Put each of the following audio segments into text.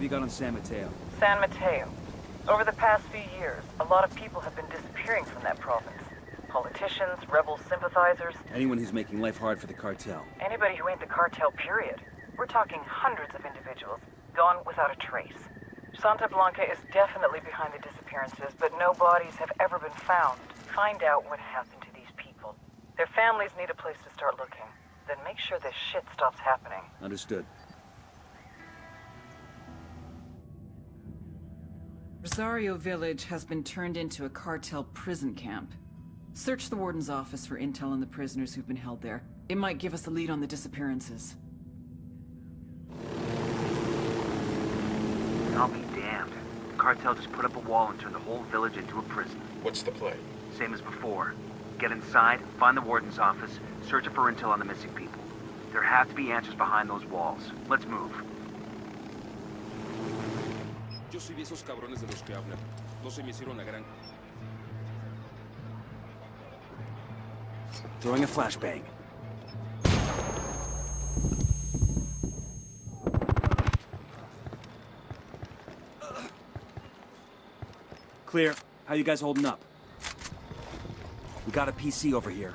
you got on San Mateo? San Mateo. Over the past few years, a lot of people have been disappearing from that province. Politicians, rebel sympathizers. Anyone who's making life hard for the cartel. Anybody who ain't the cartel, period. We're talking hundreds of individuals, gone without a trace. Santa Blanca is definitely behind the disappearances, but no bodies have ever been found. Find out what happened to these people. Their families need a place to start looking. Then make sure this shit stops happening. Understood. Rosario Village has been turned into a cartel prison camp. Search the warden's office for intel on the prisoners who've been held there. It might give us a lead on the disappearances. I'll be damned. The cartel just put up a wall and turned the whole village into a prison. What's the play? Same as before. Get inside, find the warden's office, search it for intel on the missing people. There have to be answers behind those walls. Let's move. Yo soy de esos cabrones de los que hablan. No se me hicieron la gran... Throwing a flashbang. Clear. How you guys holding up? We got a PC over here.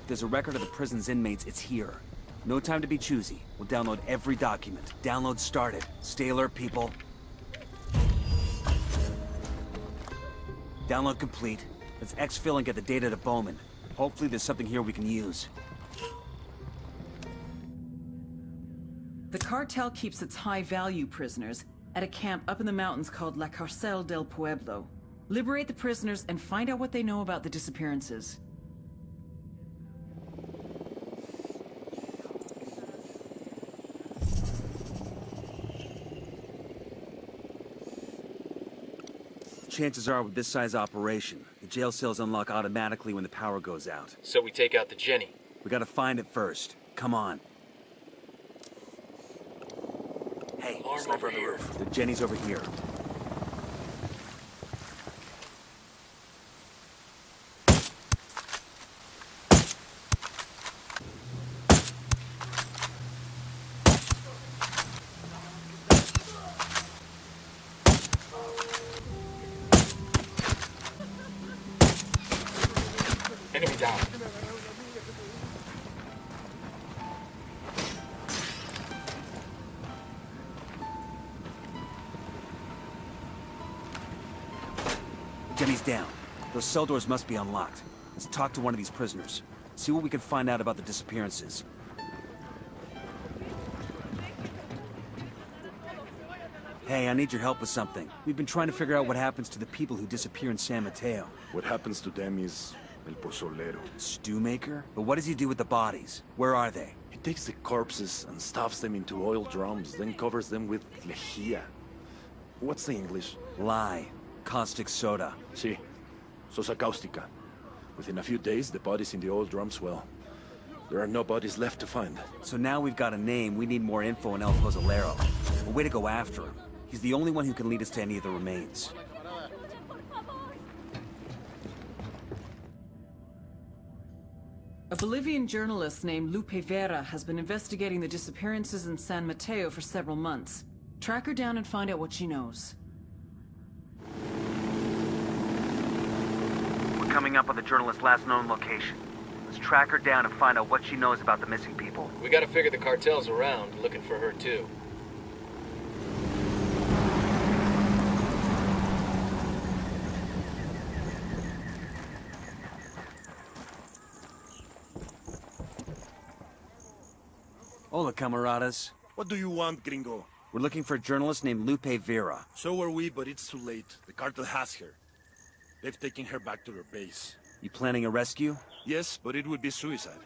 If there's a record of the prison's inmates, it's here. No time to be choosy. We'll download every document. Download started. Stay alert, people. Download complete. Let's exfil and get the data to Bowman. Hopefully there's something here we can use. The cartel keeps its high-value prisoners at a camp up in the mountains called La Cárcel del Pueblo. Liberate the prisoners and find out what they know about the disappearances. Chances are with this size operation, the jail cells unlock automatically when the power goes out. So we take out the Jenny. We gotta find it first. Come on. Hey, Alarm over here. the Jenny's over here. Enemy down. Jenny's down. Those cell doors must be unlocked. Let's talk to one of these prisoners. See what we can find out about the disappearances. Hey, I need your help with something. We've been trying to figure out what happens to the people who disappear in San Mateo. What happens to them is el pozolero. Stew maker? But what does he do with the bodies? Where are they? He takes the corpses and stuffs them into oil drums, then covers them with lejía. What's the English? Lye. Caustic soda. Sí, sosa cáustica. Within a few days, the bodies in the oil drums, well, there are no bodies left to find. So now we've got a name, we need more info on El Pozolero. A way to go after him. He's the only one who can lead us to any of the remains. A Bolivian journalist named Lupe Vera has been investigating the disappearances in San Mateo for several months. Track her down and find out what she knows. We're coming up on the journalist's last known location. Let's track her down and find out what she knows about the missing people. We gotta figure the cartel's around, looking for her too. Hola, camaradas. What do you want, gringo? We're looking for a journalist named Lupe Vera. So are we, but it's too late. The cartel has her. They've taken her back to their base. You planning a rescue? Yes, but it would be suicide.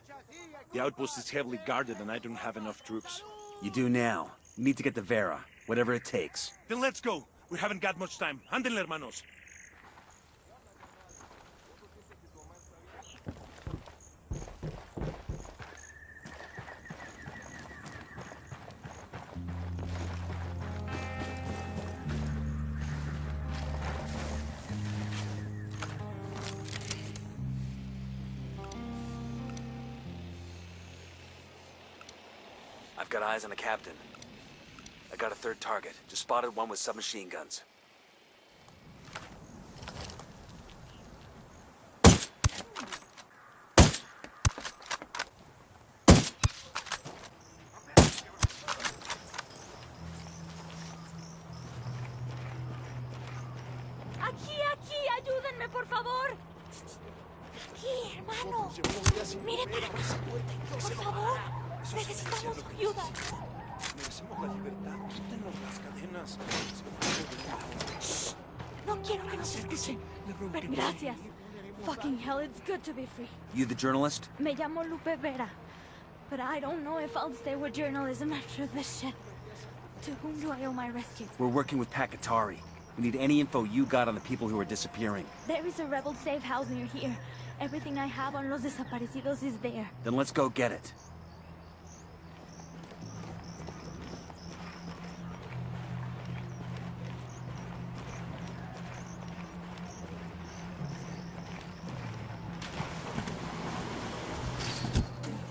The outpost is heavily guarded and I don't have enough troops. You do now. You need to get to Vera, whatever it takes. Then let's go. We haven't got much time. Anden, hermanos. I've got eyes on the captain. A got a third target. Just spotted one with submachine guns. Aquí, ayúdenme, por favor. Aquí, hermano. Mire para acá. Por favor, necesitamos ayuda. Merecemos la libertad. Quítenos las cadenas. Shh. No quiero que nos escuchen. Gracias. Fucking hell, it's good to be free. You the journalist? Me llamo Lupe Vera. But I don't know if I'll stay with journalism after this shit. To whom do I owe my rescue? We're working with Pakatari. We need any info you got on the people who are disappearing. There is a rebel safe house near here. Everything I have on los desaparecidos is there. Then let's go get it.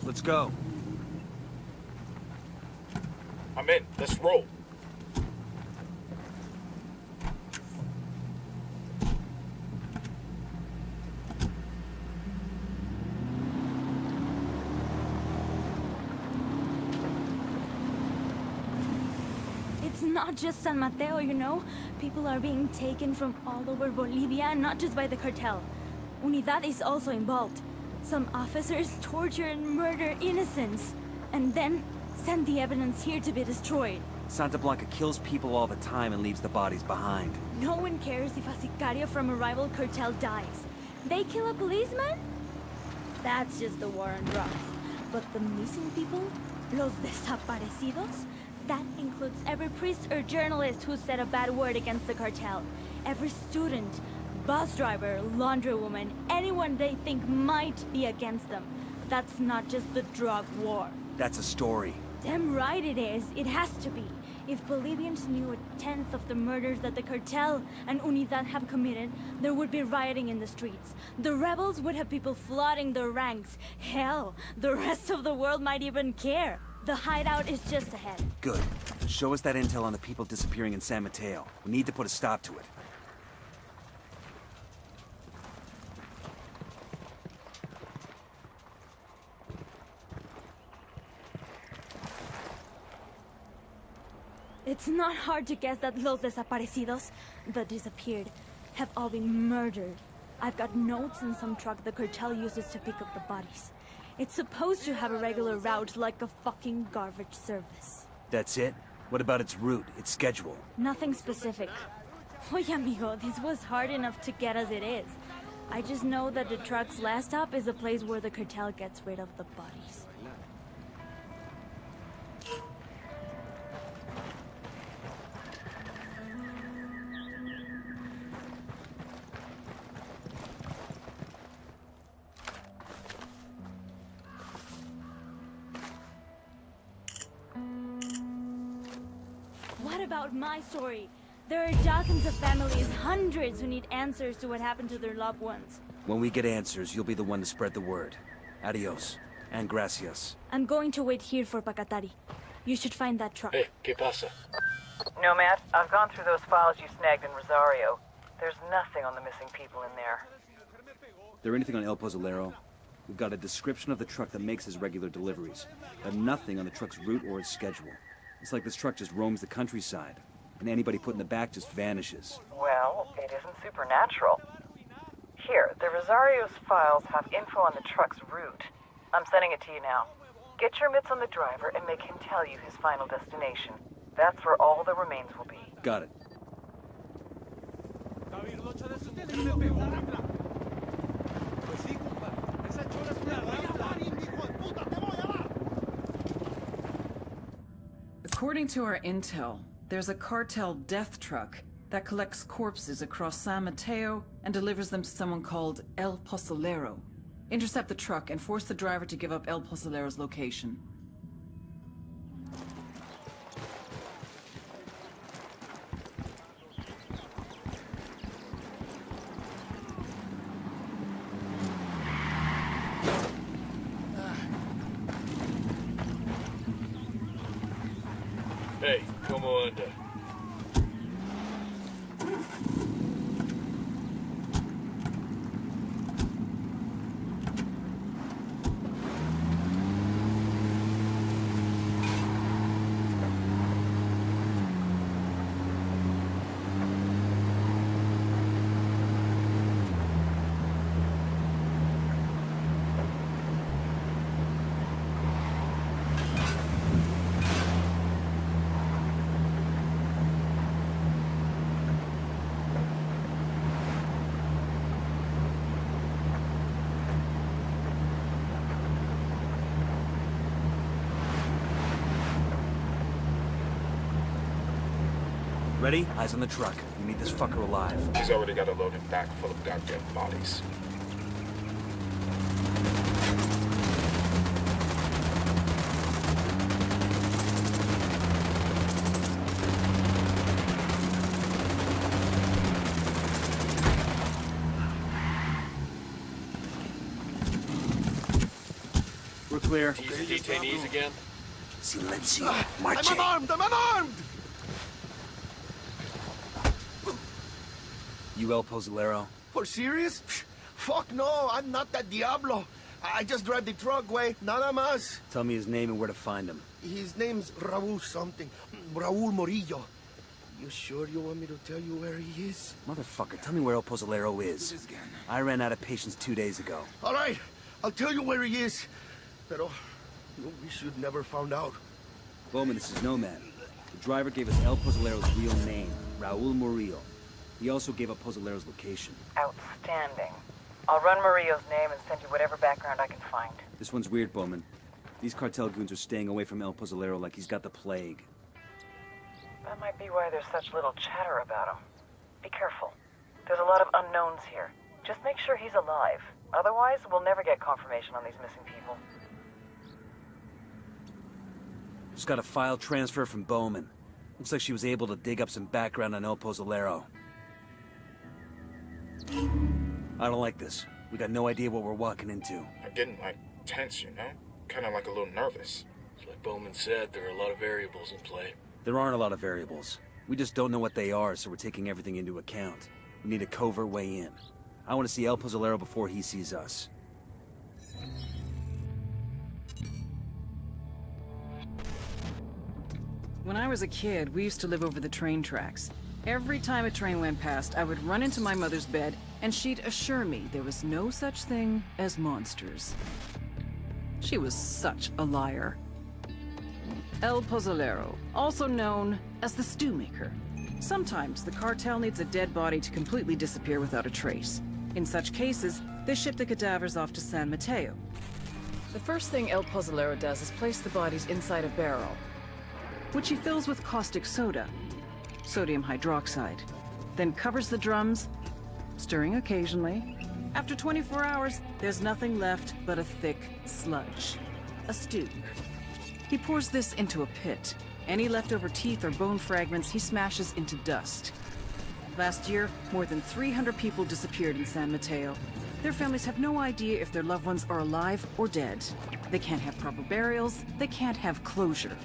Let's go. I'm in. Let's roll. It's not just San Mateo, you know? People are being taken from all over Bolivia, not just by the cartel. Unidad is also involved. Some officers torture and murder innocents, and then send the evidence here to be destroyed. Santa Blanca kills people all the time and leaves the bodies behind. No one cares if a sicario from a rival cartel dies. They kill a policeman? That's just the war on drugs. But the missing people? Los desaparecidos? That includes every priest or journalist who said a bad word against the cartel. Every student, bus driver, laundrywoman, anyone they think might be against them. That's not just the drug war. That's a story. Damn right it is. It has to be. If Bolivians knew a tenth of the murders that the cartel and Unidad have committed, there would be rioting in the streets. The rebels would have people flooding their ranks. Hell, the rest of the world might even care. The hideout is just ahead. Good. Show us that intel on the people disappearing in San Mateo. We need to put a stop to it. It's not hard to guess that los desaparecidos, the disappeared, have all been murdered. I've got notes in some truck the cartel uses to pick up the bodies. It's supposed to have a regular route like a fucking garbage service. That's it? What about its route, its schedule? Nothing specific. Oye, amigo, this was hard enough to get as it is. I just know that the truck's last stop is a place where the cartel gets rid of the bodies. What about my story? There are dozens of families, hundreds who need answers to what happened to their loved ones. When we get answers, you'll be the one to spread the word. Adios. And gracias. I'm going to wait here for Pakatari. You should find that truck. Hey, ¿qué pasa? Nomad, I've gone through those files you snagged in Rosario. There's nothing on the missing people in there. There anything on El Pozolero? We've got a description of the truck that makes his regular deliveries, but nothing on the truck's route or its schedule. It's like this truck just roams the countryside, and anybody put in the back just vanishes. Well, it isn't supernatural. Here, the Rosario's files have info on the truck's route. I'm sending it to you now. Get your mitts on the driver and make him tell you his final destination. That's where all the remains will be. Got it. According to our intel, there's a cartel death truck that collects corpses across San Mateo and delivers them to someone called El Pozolero. Intercept the truck and force the driver to give up El Pozolero's location. Hey, ¿cómo Ready? Eyes on the truck. We need this fucker alive. He's already got a loading back full of goddamn bodies. We're clear. These detainees again? Silencio. Marche. I'm unarmed! You El Pozolero? For serious? Fuck no, I'm not that Diablo. I just drive the truck, way, nada más. Tell me his name and where to find him. His name's Raul something. Raul Morillo. You sure you want me to tell you where he is? Motherfucker, tell me where El Pozolero is. I ran out of patience 2 days ago. All right, I'll tell you where he is. Pero we should never found out. Bowman, this is Nomad. The driver gave us El Pozolero's real name, Raul Murillo. He also gave up Pozolero's location. Outstanding. I'll run Murillo's name and send you whatever background I can find. This one's weird, Bowman. These cartel goons are staying away from El Pozolero like he's got the plague. That might be why there's such little chatter about him. Be careful. There's a lot of unknowns here. Just make sure he's alive. Otherwise, we'll never get confirmation on these missing people. Just got a file transfer from Bowman. Looks like she was able to dig up some background on El Pozolero. I don't like this. We got no idea what we're walking into. I'm getting, like, tense, you know? Kind of like a little nervous. It's like Bowman said, there are a lot of variables in play. There aren't a lot of variables. We just don't know what they are, so we're taking everything into account. We need a covert way in. I want to see El Pozolero before he sees us. When I was a kid, we used to live over the train tracks. Every time a train went past, I would run into my mother's bed, and she'd assure me there was no such thing as monsters. She was such a liar. El Pozolero, also known as the Stew Maker. Sometimes the cartel needs a dead body to completely disappear without a trace. In such cases, they ship the cadavers off to San Mateo. The first thing El Pozolero does is place the bodies inside a barrel, which he fills with caustic soda, sodium hydroxide, then covers the drums, stirring occasionally. After 24 hours, there's nothing left but a thick sludge, a stew. He pours this into a pit. Any leftover teeth or bone fragments he smashes into dust. Last year, more than 300 people disappeared in San Mateo. Their families have no idea if their loved ones are alive or dead. They can't have proper burials, they can't have closure.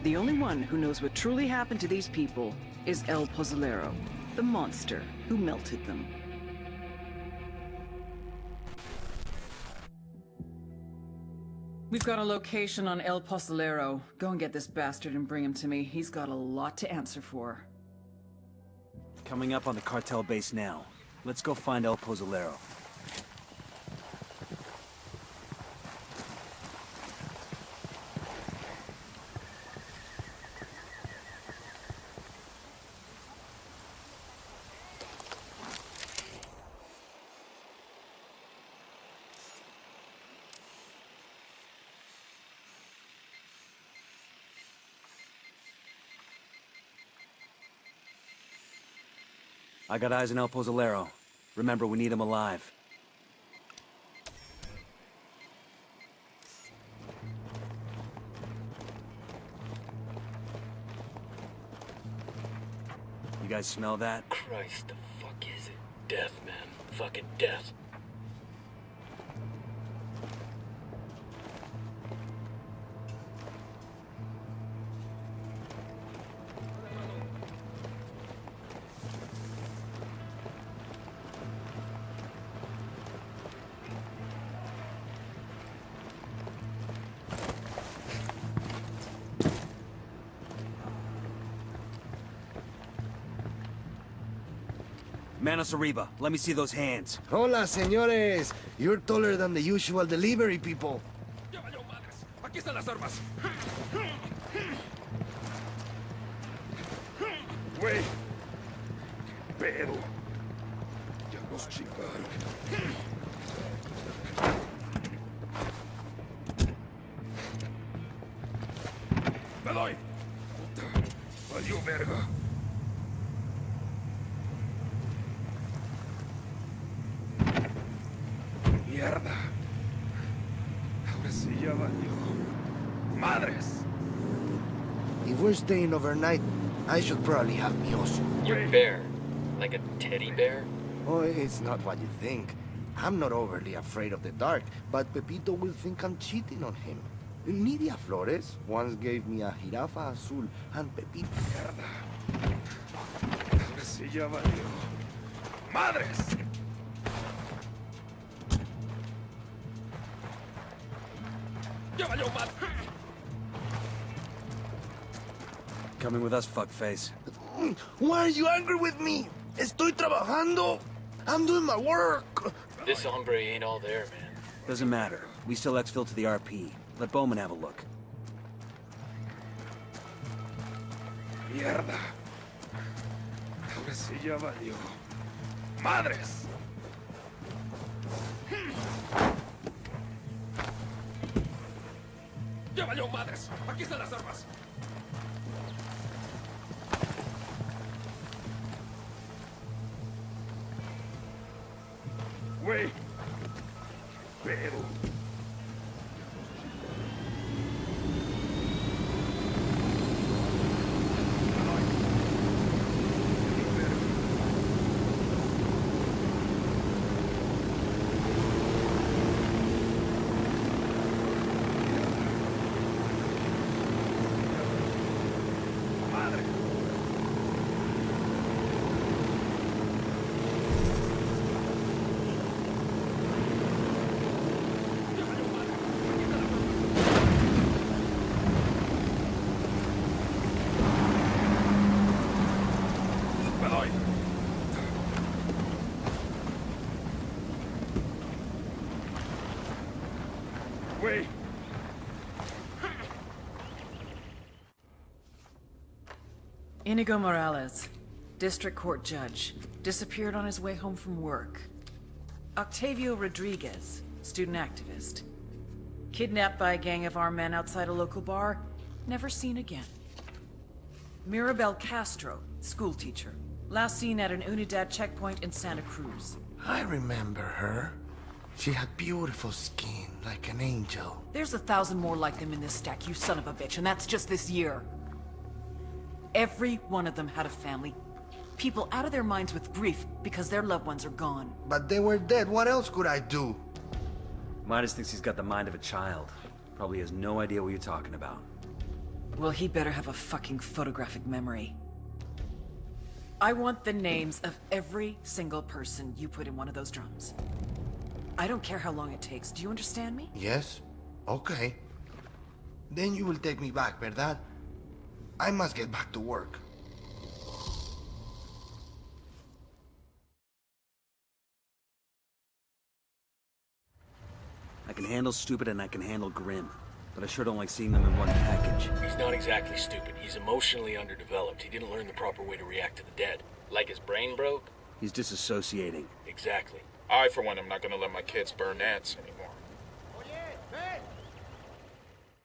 The only one who knows what truly happened to these people is El Pozolero, the monster who melted them. We've got a location on El Pozolero. Go and get this bastard and bring him to me. He's got a lot to answer for. Coming up on the cartel base now. Let's go find El Pozolero. I got eyes on El Pozolero. Remember, we need him alive. You guys smell that? Christ, the fuck is it? Death, man. Fucking death. Manos arriba. Let me see those hands. Hola, señores. You're taller than the usual delivery people. ¡Ya valió madres! ¡Aquí están las armas! Güey. ¿Qué pedo? Ya nos chingaron. ¡Me doy! Puta, valió verga. Mierda. Ahora sí ya valió. Madres. If we're staying overnight, I should probably have mi oso. Your bear? Like a teddy bear? Oh, it's not what you think. I'm not overly afraid of the dark, but Pepito will think I'm cheating on him. Nidia Flores once gave me a jirafa azul, and Pepito... Mierda. Ahora sí ya valió. Madres. Ya valió madre. Coming with us, fuckface. Why are you angry with me? Estoy trabajando. I'm doing my work. This hombre ain't all there, man. Doesn't matter. We still exfil to the RP. Let Bowman have a look. Mierda. Ahora sí ya valió. Madres. Ya valió madres. Aquí están las armas. Güey. Pero... Wait. Inigo Morales, district court judge, disappeared on his way home from work. Octavio Rodriguez, student activist, kidnapped by a gang of armed men outside a local bar, never seen again. Mirabel Castro, school teacher, last seen at an Unidad checkpoint in Santa Cruz. I remember her. She had beautiful skin, like an angel. There's 1,000 more like them in this stack, you son of a bitch, and that's just this year. Every one of them had a family. People out of their minds with grief because their loved ones are gone. But they were dead. What else could I do? Midas thinks he's got the mind of a child. Probably has no idea what you're talking about. Well, he better have a fucking photographic memory. I want the names of every single person you put in one of those drums. I don't care how long it takes. Do you understand me? Yes? Okay. Then you will take me back, ¿verdad? I must get back to work. I can handle stupid and I can handle grim. But I sure don't like seeing them in one package. He's not exactly stupid. He's emotionally underdeveloped. He didn't learn the proper way to react to the dead. Like his brain broke? He's disassociating. Exactly. I, for one, am not gonna let my kids burn ants anymore.